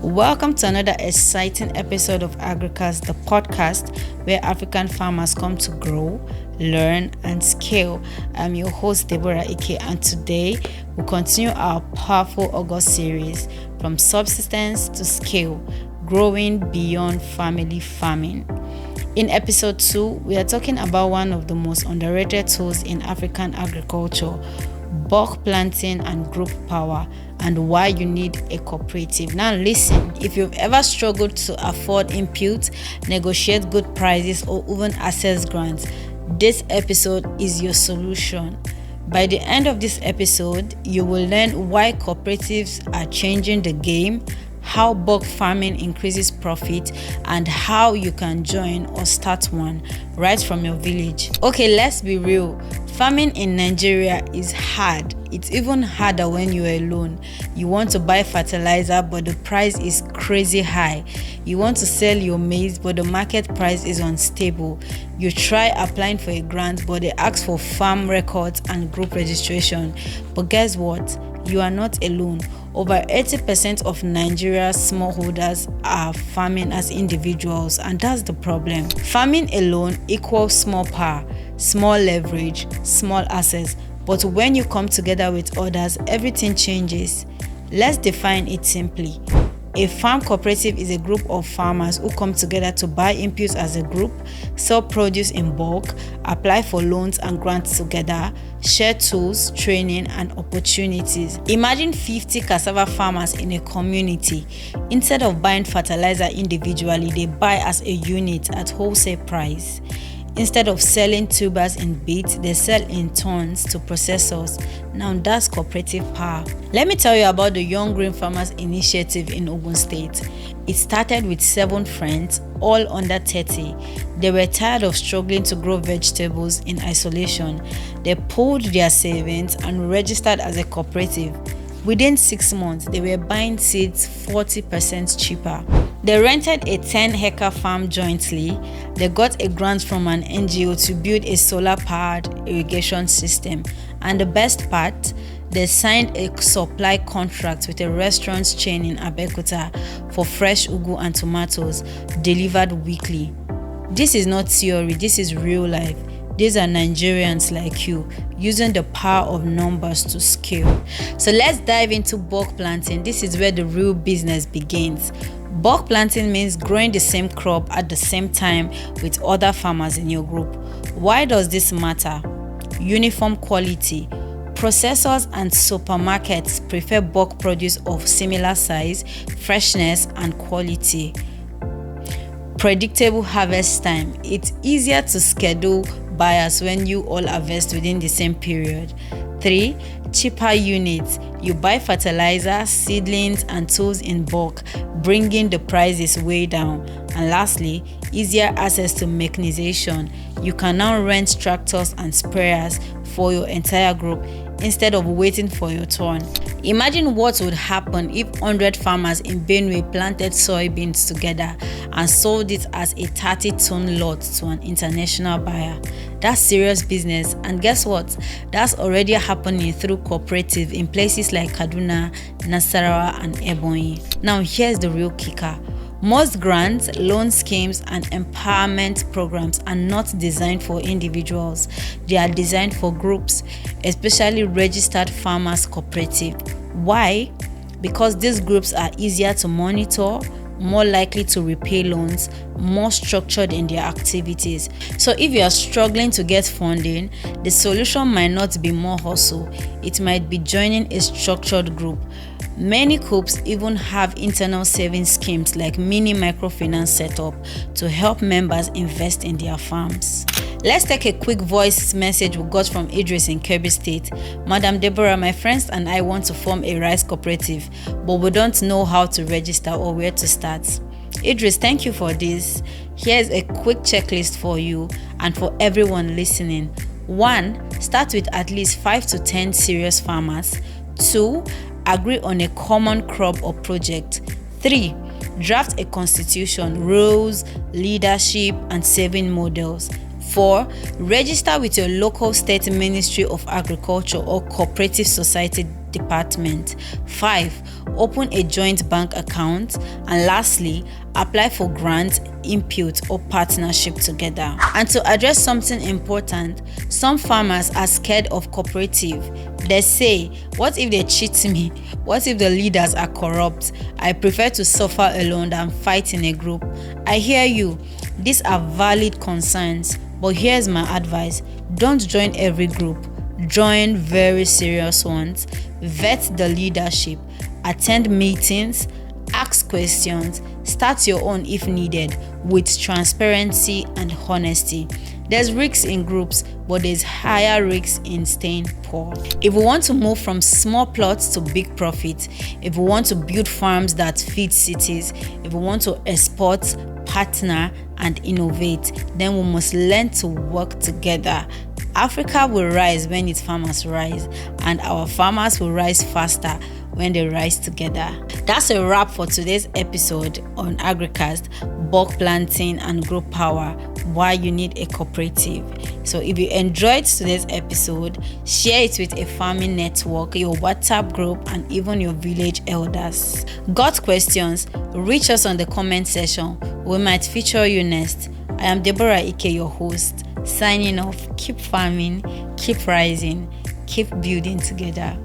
Welcome to another exciting episode of AgriCast, the podcast where African farmers come to grow, learn, and scale. I'm your host, Deborah Ike, and today we continue our powerful August series from subsistence to scale, growing beyond family farming. In episode 2, we are talking about one of the most underrated tools in African agriculture, bulk planting and group power, and why you need a cooperative. Now listen, if you've ever struggled to afford inputs, negotiate good prices, or even access grants, this episode is your solution. By the end of this episode, you will learn why cooperatives are changing the game, how bulk farming increases profit, and how you can join or start one right from your village. Okay, let's be real. Farming in Nigeria is hard. It's even harder when you're alone. You want to buy fertilizer, but the price is crazy high. You want to sell your maize, but the market price is unstable. You try applying for a grant, but they ask for farm records and group registration. But guess what? You are not alone. Over 80% of Nigeria's smallholders are farming as individuals, and that's the problem. Farming alone equals small power, small leverage, small access. But when you come together with others, everything changes. Let's define it simply. A farm cooperative is a group of farmers who come together to buy inputs as a group, sell produce in bulk, apply for loans and grants together, share tools, training, and opportunities. Imagine 50 cassava farmers in a community. Instead of buying fertilizer individually, they buy as a unit at wholesale price. Instead of selling tubers in bits, they sell in tons to processors. Now that's cooperative power. Let me tell you about the Young Green Farmers Initiative in Ogun State. It started with 7 friends, all under 30. They were tired of struggling to grow vegetables in isolation. They pooled their savings and registered as a cooperative. Within 6 months, they were buying seeds 40% cheaper. They rented a 10-acre farm jointly. They got a grant from an NGO to build a solar-powered irrigation system. And the best part, they signed a supply contract with a restaurant chain in Abeokuta for fresh ugu and tomatoes delivered weekly. This is not theory, this is real life. These are Nigerians like you, using the power of numbers to scale. So let's dive into bulk planting. This is where the real business begins. Bulk planting means growing the same crop at the same time with other farmers in your group. Why does this matter? Uniform quality. Processors and supermarkets prefer bulk produce of similar size, freshness, and quality. Predictable harvest time. It's easier to schedule buyers when you all harvest within the same period. 3. Cheaper units. You buy fertilizer, seedlings, and tools in bulk, bringing the prices way down. And lastly, easier access to mechanization. You can now rent tractors and sprayers for your entire group instead of waiting for your turn. Imagine what would happen if 100 farmers in Benue planted soybeans together and sold it as a 30-ton lot to an international buyer. That's serious business, and guess what? That's already happening through cooperative in places like Kaduna, Nasarawa, and Ebonyi. Now here's the real kicker. Most grants, loan schemes, and empowerment programs are not designed for individuals. They are designed for groups, especially registered farmers cooperative. Why? Because these groups are easier to monitor, more likely to repay loans, more structured in their activities. So if you are struggling to get funding, the solution might not be more hustle. It might be joining a structured group. Many coops even have internal savings schemes like mini microfinance setup to help members invest in their farms. Let's take a quick voice message we got from Idris in Kebbi State. Madam Deborah, my friends and I want to form a rice cooperative, but we don't know how to register or where to start. Idris, thank you for this. Here's a quick checklist for you and for everyone listening. 1. Start with at least 5 to 10 serious farmers. 2. Agree on a common crop or project. 3. Draft a constitution, rules, leadership, and saving models. 4. Register with your local state Ministry of Agriculture or cooperative society department. 5. Open a joint bank account. And lastly, apply for grants, input, or partnership together. And to address something important, some farmers are scared of cooperative. They say, what if they cheat me? What if the leaders are corrupt? I prefer to suffer alone than fight in a group. I hear you. These are valid concerns, but here's my advice. Don't join every group. Join very serious ones. Vet the leadership. Attend meetings. Ask questions. Start your own if needed, with transparency and honesty. There's risks in groups, but there's higher risks in staying poor. If we want to move from small plots to big profit, if we want to build farms that feed cities, if we want to export, partner, and innovate, then we must learn to work together. Africa will rise when its farmers rise, and our farmers will rise faster when they rise together. That's a wrap for today's episode on AgriCast, bulk planting and grow power, why you need a cooperative. So if you enjoyed today's episode, share it with a farming network, your WhatsApp group, and even your village elders. Got questions? Reach us on the comment section. We might feature you next. I am Deborah Ike, your host, signing off. Keep farming, keep rising, keep building together.